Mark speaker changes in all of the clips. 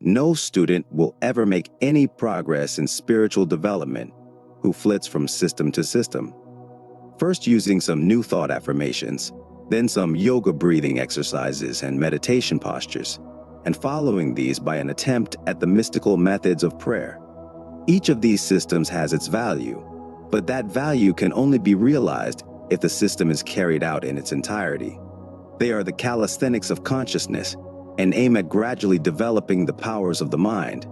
Speaker 1: No student will ever make any progress in spiritual development who flits from system to system. First using some new thought affirmations, then some yoga breathing exercises and meditation postures, and following these by an attempt at the mystical methods of prayer. Each of these systems has its value, but that value can only be realized if the system is carried out in its entirety. They are the calisthenics of consciousness and aim at gradually developing the powers of the mind.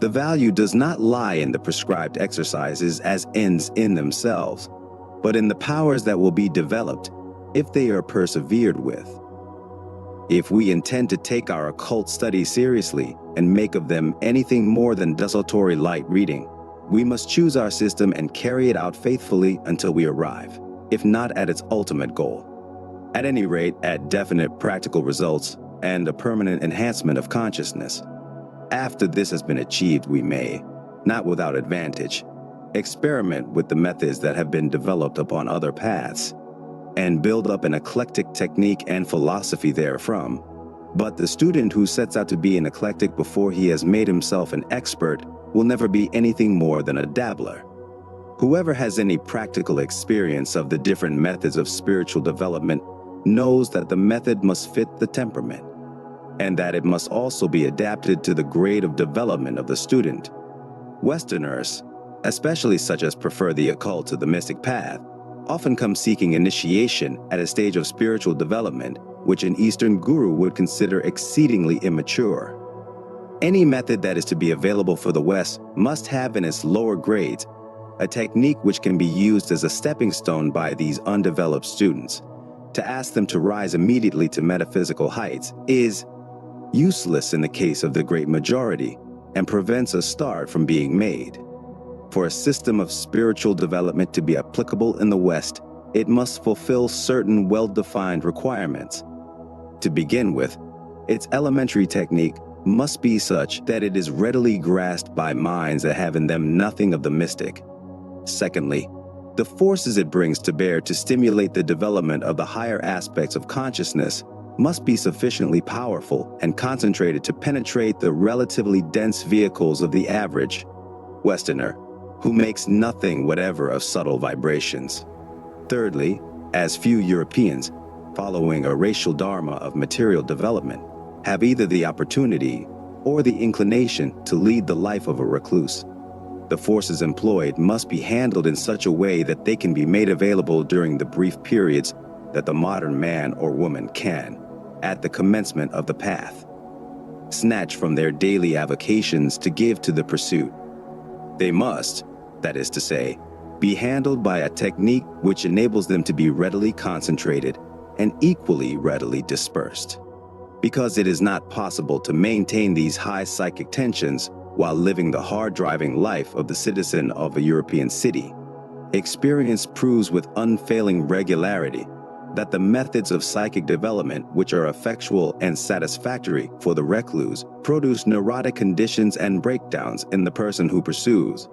Speaker 1: The value does not lie in the prescribed exercises as ends in themselves, but in the powers that will be developed if they are persevered with. If we intend to take our occult studies seriously and make of them anything more than desultory light reading, we must choose our system and carry it out faithfully until we arrive, if not at its ultimate goal, at any rate at definite practical results and a permanent enhancement of consciousness. After this has been achieved, we may, not without advantage, experiment with the methods that have been developed upon other paths, and build up an eclectic technique and philosophy therefrom. But the student who sets out to be an eclectic before he has made himself an expert will never be anything more than a dabbler. Whoever has any practical experience of the different methods of spiritual development knows that the method must fit the temperament, and that it must also be adapted to the grade of development of the student. Westerners, especially such as prefer the occult to the mystic path, often come seeking initiation at a stage of spiritual development which an Eastern guru would consider exceedingly immature. Any method that is to be available for the West must have in its lower grades a technique which can be used as a stepping stone by these undeveloped students. To ask them to rise immediately to metaphysical heights is useless in the case of the great majority and prevents a start from being made. For a system of spiritual development to be applicable in the West, it must fulfill certain well-defined requirements. To begin with, its elementary technique must be such that it is readily grasped by minds that have in them nothing of the mystic. Secondly, the forces it brings to bear to stimulate the development of the higher aspects of consciousness must be sufficiently powerful and concentrated to penetrate the relatively dense vehicles of the average Westerner, who makes nothing whatever of subtle vibrations. Thirdly, as few Europeans, following a racial dharma of material development, have either the opportunity or the inclination to lead the life of a recluse, the forces employed must be handled in such a way that they can be made available during the brief periods that the modern man or woman can, at the commencement of the path, snatch from their daily avocations to give to the pursuit. They must, that is to say, be handled by a technique which enables them to be readily concentrated and equally readily dispersed. Because it is not possible to maintain these high psychic tensions while living the hard-driving life of the citizen of a European city, experience proves with unfailing regularity that the methods of psychic development which are effectual and satisfactory for the recluse produce neurotic conditions and breakdowns in the person who pursues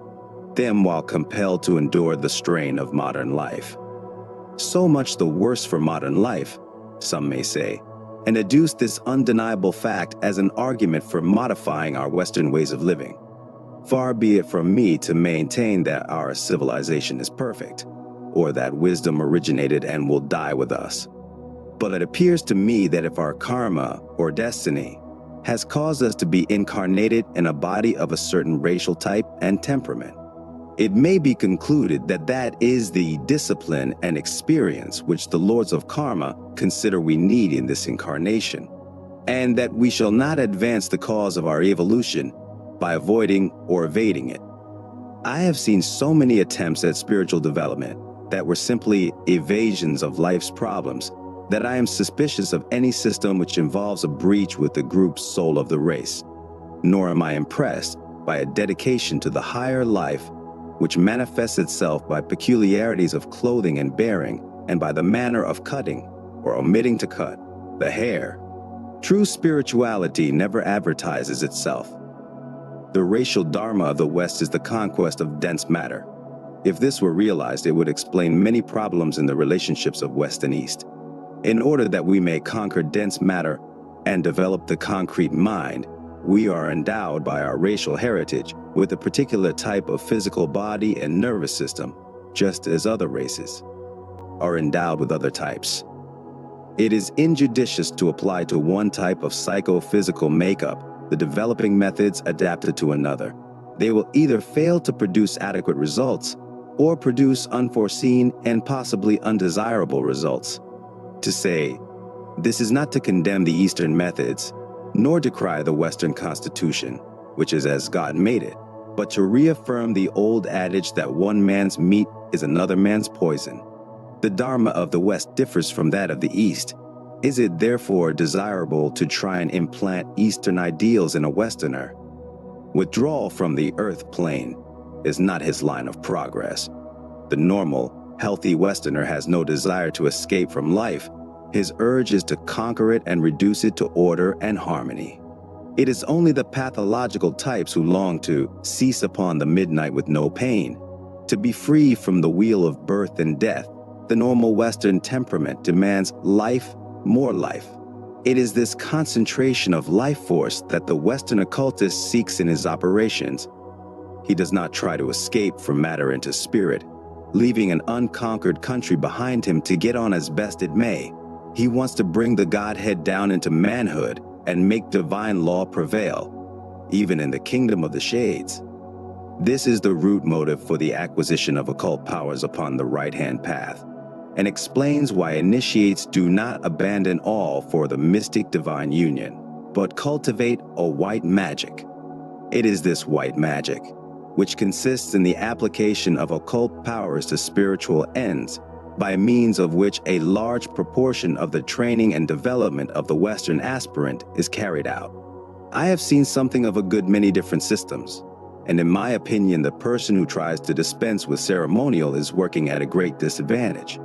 Speaker 1: them while compelled to endure the strain of modern life. So much the worse for modern life, some may say, and adduce this undeniable fact as an argument for modifying our Western ways of living. Far be it from me to maintain that our civilization is perfect, or that wisdom originated and will die with us. But it appears to me that if our karma, or destiny, has caused us to be incarnated in a body of a certain racial type and temperament, it may be concluded that that is the discipline and experience which the lords of karma consider we need in this incarnation, and that we shall not advance the cause of our evolution by avoiding or evading it. I have seen so many attempts at spiritual development that were simply evasions of life's problems that I am suspicious of any system which involves a breach with the group's soul of the race, nor am I impressed by a dedication to the higher life which manifests itself by peculiarities of clothing and bearing, and by the manner of cutting, or omitting to cut, the hair. True spirituality never advertises itself. The racial dharma of the West is the conquest of dense matter. If this were realized, it would explain many problems in the relationships of West and East. In order that we may conquer dense matter and develop the concrete mind, we are endowed by our racial heritage with a particular type of physical body and nervous system, just as other races are endowed with other types. It is injudicious to apply to one type of psychophysical makeup the developing methods adapted to another. They will either fail to produce adequate results or produce unforeseen and possibly undesirable results. To say, this is not to condemn the Eastern methods, nor decry the Western Constitution, which is as God made it, but to reaffirm the old adage that one man's meat is another man's poison. The Dharma of the West differs from that of the East. Is it therefore desirable to try and implant Eastern ideals in a Westerner? Withdrawal from the earth plane is not his line of progress. The normal, healthy Westerner has no desire to escape from life. His urge is to conquer it and reduce it to order and harmony. It is only the pathological types who long to cease upon the midnight with no pain, to be free from the wheel of birth and death. The normal Western temperament demands life, more life. It is this concentration of life force that the Western occultist seeks in his operations. He does not try to escape from matter into spirit, leaving an unconquered country behind him to get on as best it may. He wants to bring the Godhead down into manhood and make divine law prevail, even in the kingdom of the shades. This is the root motive for the acquisition of occult powers upon the right-hand path, and explains why initiates do not abandon all for the mystic divine union, but cultivate a white magic. It is this white magic, which consists in the application of occult powers to spiritual ends, by means of which a large proportion of the training and development of the Western aspirant is carried out. I have seen something of a good many different systems, and in my opinion, the person who tries to dispense with ceremonial is working at a great disadvantage.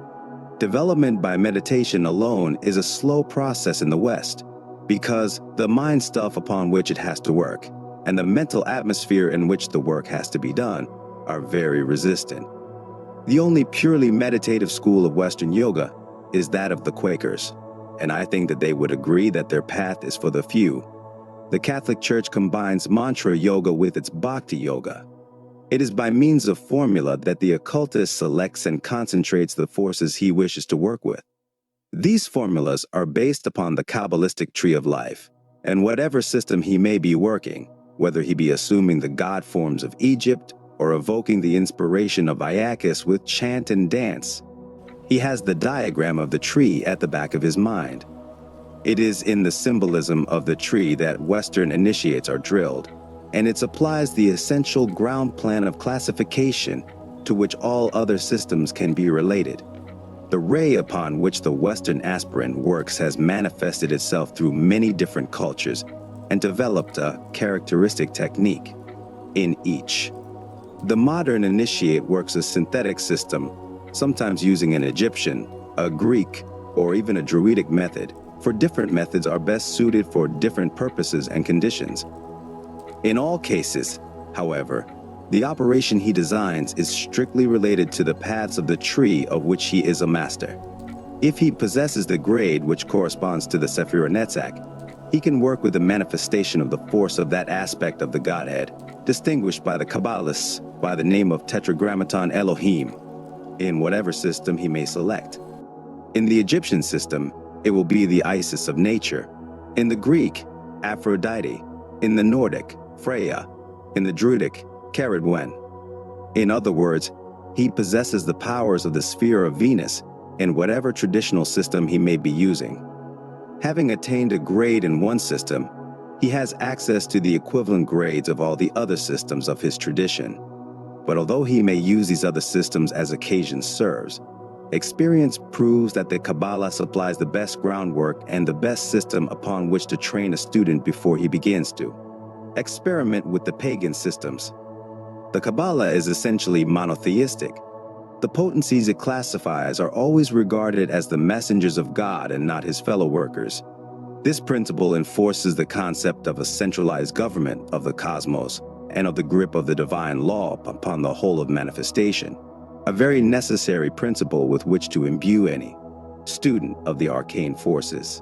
Speaker 1: Development by meditation alone is a slow process in the West, because the mind stuff upon which it has to work, and the mental atmosphere in which the work has to be done, are very resistant. The only purely meditative school of Western yoga is that of the Quakers, and I think that they would agree that their path is for the few. The Catholic Church combines mantra yoga with its bhakti yoga. It is by means of formula that the occultist selects and concentrates the forces he wishes to work with. These formulas are based upon the Kabalistic Tree of Life, and whatever system he may be working, whether he be assuming the god forms of Egypt or evoking the inspiration of Iacchus with chant and dance, he has the diagram of the tree at the back of his mind. It is in the symbolism of the tree that Western initiates are drilled, and it supplies the essential ground plan of classification to which all other systems can be related. The ray upon which the Western aspirant works has manifested itself through many different cultures and developed a characteristic technique in each. The modern initiate works a synthetic system, sometimes using an Egyptian, a Greek, or even a Druidic method, for different methods are best suited for different purposes and conditions. In all cases, however, the operation he designs is strictly related to the paths of the tree of which he is a master. If he possesses the grade which corresponds to the Sephira Netzach, he can work with the manifestation of the force of that aspect of the Godhead, distinguished by the Kabbalists by the name of Tetragrammaton Elohim, in whatever system he may select. In the Egyptian system, it will be the Isis of nature. In the Greek, Aphrodite. In the Nordic, Freya. In the Druidic, Caradwen. In other words, he possesses the powers of the sphere of Venus in whatever traditional system he may be using. Having attained a grade in one system, he has access to the equivalent grades of all the other systems of his tradition. But although he may use these other systems as occasion serves, experience proves that the Kabbalah supplies the best groundwork and the best system upon which to train a student before he begins to experiment with the pagan systems. The Kabbalah is essentially monotheistic. The potencies it classifies are always regarded as the messengers of God and not his fellow workers. This principle enforces the concept of a centralized government of the cosmos and of the grip of the divine law upon the whole of manifestation, a very necessary principle with which to imbue any student of the arcane forces.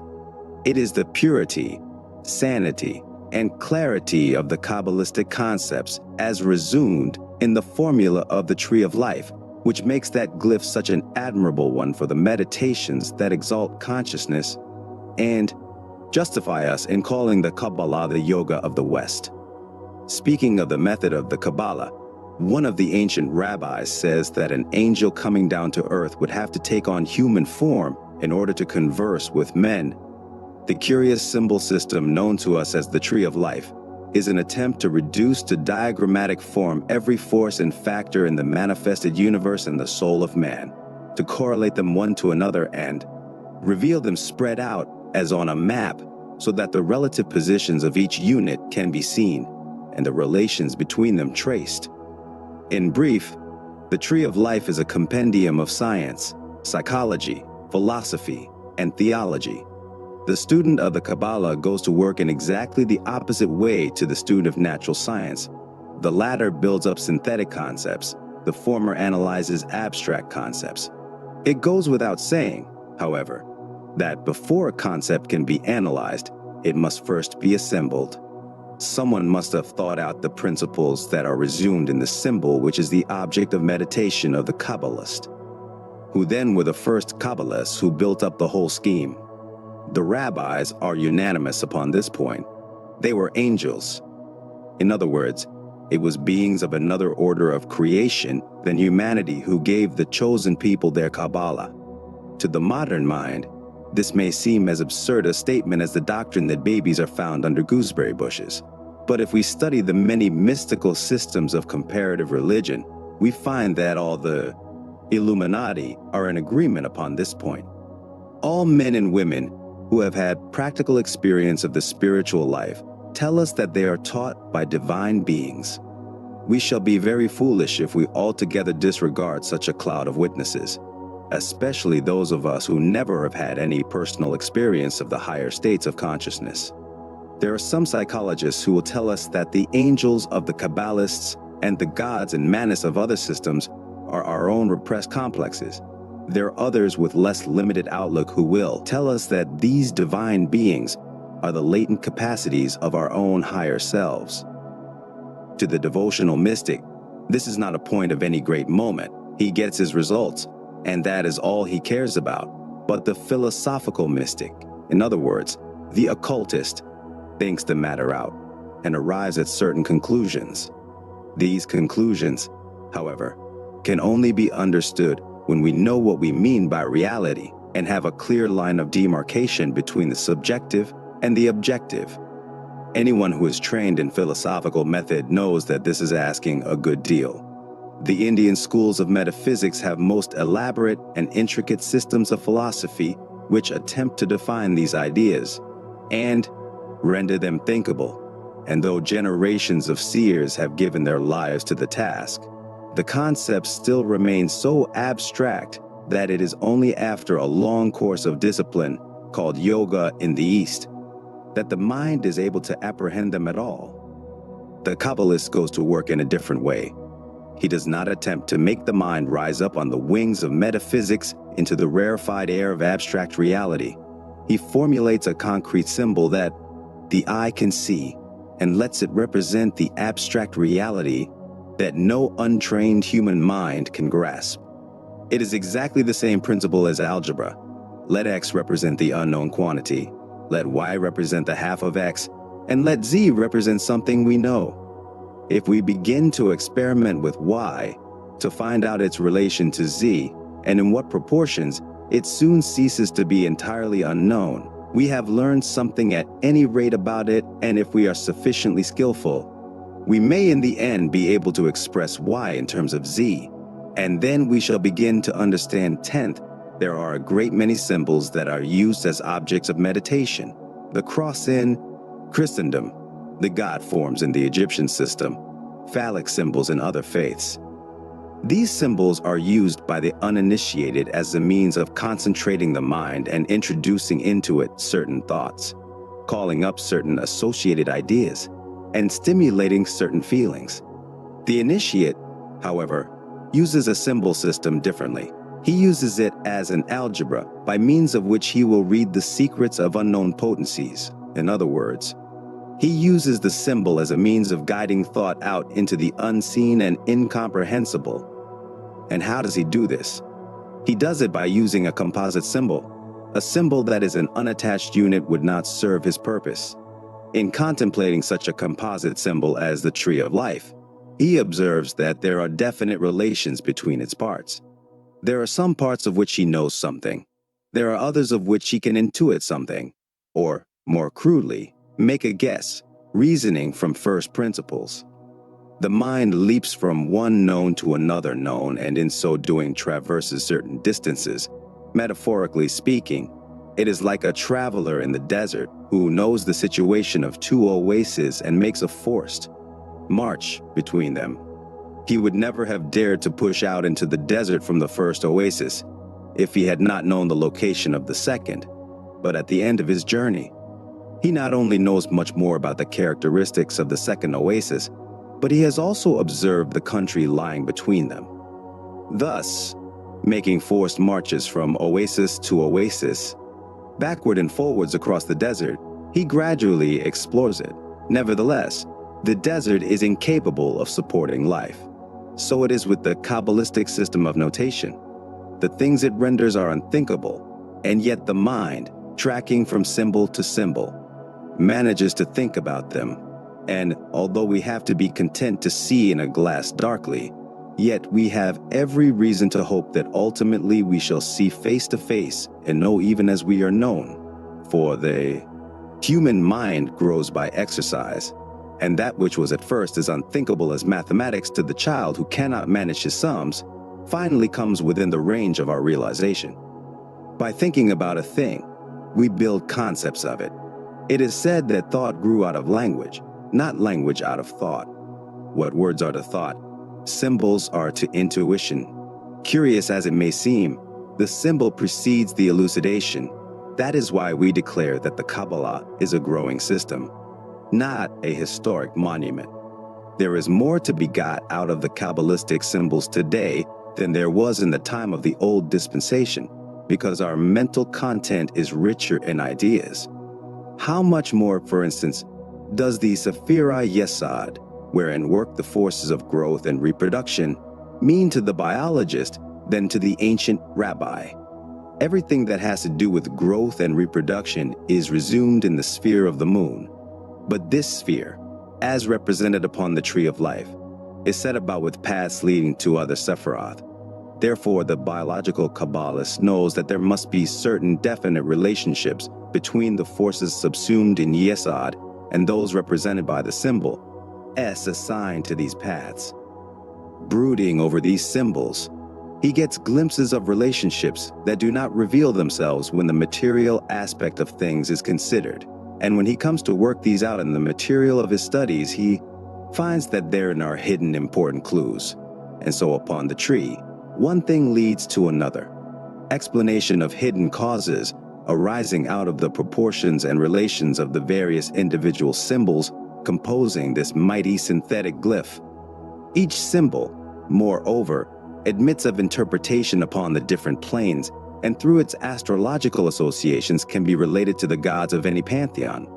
Speaker 1: It is the purity, sanity, and clarity of the Kabbalistic concepts as resumed in the formula of the Tree of Life, which makes that glyph such an admirable one for the meditations that exalt consciousness and justify us in calling the Kabbalah the yoga of the West. Speaking of the method of the Kabbalah, one of the ancient rabbis says that an angel coming down to earth would have to take on human form in order to converse with men. The curious symbol system known to us as the Tree of Life is an attempt to reduce to diagrammatic form every force and factor in the manifested universe and the soul of man, to correlate them one to another and reveal them spread out as on a map so that the relative positions of each unit can be seen and the relations between them traced. In brief, the Tree of Life is a compendium of science, psychology, philosophy, and theology. The student of the Kabbalah goes to work in exactly the opposite way to the student of natural science. The latter builds up synthetic concepts, the former analyzes abstract concepts. It goes without saying, however, that before a concept can be analyzed, it must first be assembled. Someone must have thought out the principles that are resumed in the symbol, which is the object of meditation of the Kabbalist, who then were the first Kabbalists who built up the whole scheme. The rabbis are unanimous upon this point. They were angels. In other words, it was beings of another order of creation than humanity who gave the chosen people their Kabbalah. To the modern mind, this may seem as absurd a statement as the doctrine that babies are found under gooseberry bushes. But if we study the many mystical systems of comparative religion, we find that all the Illuminati are in agreement upon this point. All men and women who have had practical experience of the spiritual life tell us that they are taught by divine beings. We shall be very foolish if we altogether disregard such a cloud of witnesses, especially those of us who never have had any personal experience of the higher states of consciousness. There are some psychologists who will tell us that the angels of the Kabbalists and the gods and manas of other systems are our own repressed complexes. There are others with less limited outlook who will tell us that these divine beings are the latent capacities of our own higher selves. To the devotional mystic, this is not a point of any great moment. He gets his results, and that is all he cares about. But the philosophical mystic, in other words, the occultist, thinks the matter out and arrives at certain conclusions. These conclusions, however, can only be understood when we know what we mean by reality and have a clear line of demarcation between the subjective and the objective. Anyone who is trained in philosophical method knows that this is asking a good deal. The Indian schools of metaphysics have most elaborate and intricate systems of philosophy which attempt to define these ideas and render them thinkable. And though generations of seers have given their lives to the task, the concepts still remain so abstract that it is only after a long course of discipline, called yoga in the East, that the mind is able to apprehend them at all. The Kabbalist goes to work in a different way. He does not attempt to make the mind rise up on the wings of metaphysics into the rarefied air of abstract reality. He formulates a concrete symbol that the eye can see and lets it represent the abstract reality that no untrained human mind can grasp. It is exactly the same principle as algebra. Let x represent the unknown quantity, let y represent the half of x, and let z represent something we know. If we begin to experiment with y to find out its relation to z and in what proportions, it soon ceases to be entirely unknown. We have learned something at any rate about it, and if we are sufficiently skillful, we may in the end be able to express y in terms of z, and then we shall begin to understand. 10th, there are a great many symbols that are used as objects of meditation. The cross in Christendom, the god forms in the Egyptian system, phallic symbols in other faiths. These symbols are used by the uninitiated as a means of concentrating the mind and introducing into it certain thoughts, calling up certain associated ideas, and stimulating certain feelings. The initiate, however, uses a symbol system differently. He uses it as an algebra by means of which he will read the secrets of unknown potencies. In other words, He uses the symbol as a means of guiding thought out into the unseen and incomprehensible. And how does he do this? He does it by using a composite symbol. A symbol that is an unattached unit would not serve his purpose. In contemplating such a composite symbol as the Tree of Life, he observes that there are definite relations between its parts. There are some parts of which he knows something. There are others of which he can intuit something, or, more crudely, make a guess, reasoning from first principles. The mind leaps from one known to another known, and in so doing traverses certain distances. Metaphorically speaking, it is like a traveler in the desert who knows the situation of two oases and makes a forced march between them. He would never have dared to push out into the desert from the first oasis if he had not known the location of the second. But at the end of his journey, he not only knows much more about the characteristics of the second oasis, but he has also observed the country lying between them. Thus, making forced marches from oasis to oasis, backward and forwards across the desert, he gradually explores it. Nevertheless, the desert is incapable of supporting life. So it is with the Kabalistic system of notation. The things it renders are unthinkable, and yet the mind, tracking from symbol to symbol, manages to think about them. And although we have to be content to see in a glass darkly, yet we have every reason to hope that ultimately we shall see face to face and know even as we are known. For the human mind grows by exercise, and that which was at first as unthinkable as mathematics to the child who cannot manage his sums finally comes within the range of our realization. By thinking about a thing, we build concepts of it. It is said that thought grew out of language, not language out of thought. What words are to thought, symbols are to intuition. Curious as it may seem, the symbol precedes the elucidation. That is why we declare that the Kabbalah is a growing system, not a historic monument. There is more to be got out of the Kabbalistic symbols today than there was in the time of the old dispensation, because our mental content is richer in ideas. How much more, for instance, does the Sephira Yesod, wherein work the forces of growth and reproduction, mean to the biologist than to the ancient rabbi? Everything that has to do with growth and reproduction is resumed in the sphere of the moon. But this sphere, as represented upon the Tree of Life, is set about with paths leading to other Sephiroth. Therefore, the biological Kabbalist knows that there must be certain definite relationships between the forces subsumed in Yesod and those represented by the symbol S assigned to these paths. Brooding over these symbols, he gets glimpses of relationships that do not reveal themselves when the material aspect of things is considered. And when he comes to work these out in the material of his studies, he finds that therein are hidden important clues. And so upon the tree, one thing leads to another. Explanation of hidden causes arising out of the proportions and relations of the various individual symbols composing this mighty synthetic glyph. Each symbol, moreover, admits of interpretation upon the different planes, and through its astrological associations can be related to the gods of any pantheon,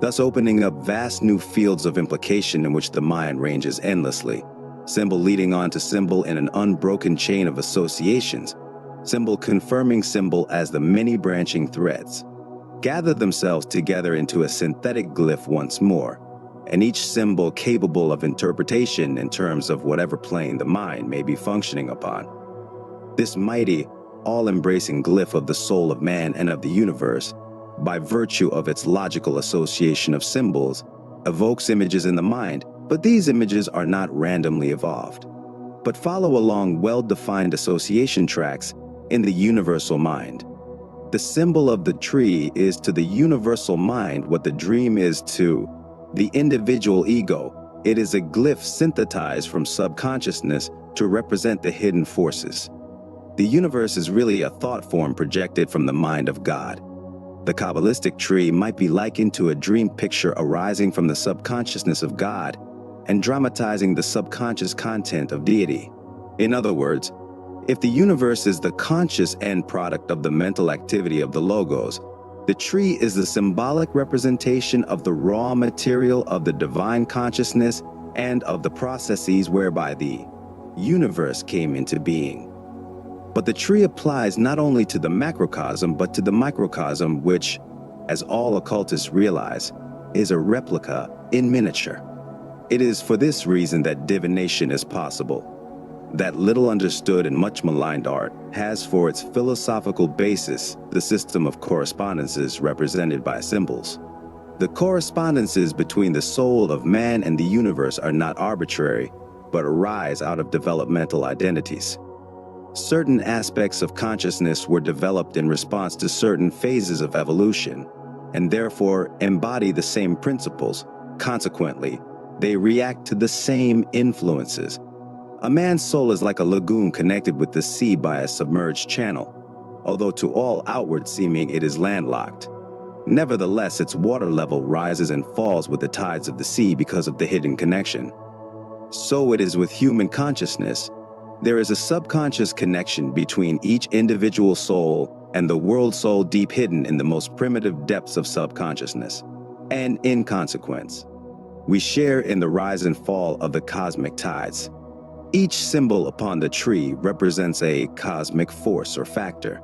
Speaker 1: thus opening up vast new fields of implication in which the mind ranges endlessly, symbol leading on to symbol in an unbroken chain of associations, symbol confirming symbol as the many branching threads gather themselves together into a synthetic glyph once more, and each symbol capable of interpretation in terms of whatever plane the mind may be functioning upon. This mighty, all-embracing glyph of the soul of man and of the universe, by virtue of its logical association of symbols, evokes images in the mind, but these images are not randomly evolved, but follow along well-defined association tracks in the universal mind. The symbol of the tree is to the universal mind what the dream is to the individual ego. It is a glyph synthesized from subconsciousness to represent the hidden forces. The universe is really a thought form projected from the mind of God. The Kabbalistic tree might be likened to a dream picture arising from the subconsciousness of God and dramatizing the subconscious content of deity. In other words, if the universe is the conscious end product of the mental activity of the logos, The tree is the symbolic representation of the raw material of the divine consciousness and of the processes whereby the universe came into being. But the tree applies not only to the macrocosm but to the microcosm, which, as all occultists realize, is a replica in miniature. It is for this reason that divination is possible. That little understood and much maligned art has for its philosophical basis the system of correspondences represented by symbols. The correspondences between the soul of man and the universe are not arbitrary, but arise out of developmental identities. Certain aspects of consciousness were developed in response to certain phases of evolution, and therefore embody the same principles. Consequently, they react to the same influences. A man's soul is like a lagoon connected with the sea by a submerged channel, although to all outward seeming it is landlocked. Nevertheless, its water level rises and falls with the tides of the sea because of the hidden connection. So it is with human consciousness. There is a subconscious connection between each individual soul and the world soul deep hidden in the most primitive depths of subconsciousness. And in consequence, we share in the rise and fall of the cosmic tides. Each symbol upon the tree represents a cosmic force or factor.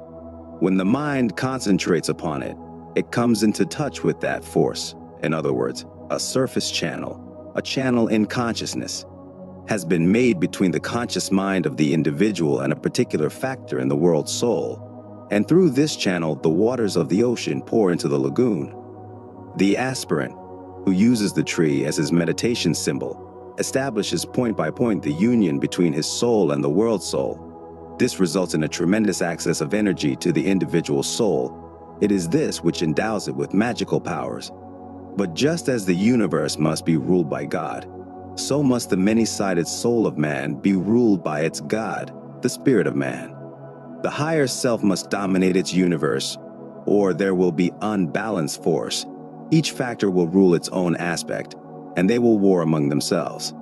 Speaker 1: When the mind concentrates upon it, it comes into touch with that force. In other words, a surface channel, a channel in consciousness, has been made between the conscious mind of the individual and a particular factor in the world soul. And through this channel, the waters of the ocean pour into the lagoon. The aspirant, who uses the tree as his meditation symbol, establishes point by point the union between his soul and the world soul. This results in a tremendous access of energy to the individual soul. It is this which endows it with magical powers. But just as the universe must be ruled by God, so must the many-sided soul of man be ruled by its God, the spirit of man. The higher self must dominate its universe, or there will be unbalanced force. Each factor will rule its own aspect, and they will war among themselves.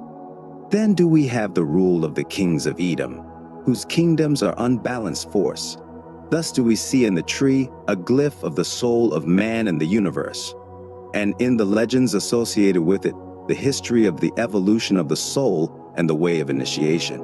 Speaker 1: Then do we have the rule of the kings of Edom, whose kingdoms are unbalanced force. Thus do we see in the tree a glyph of the soul of man and the universe, and in the legends associated with it, the history of the evolution of the soul and the way of initiation.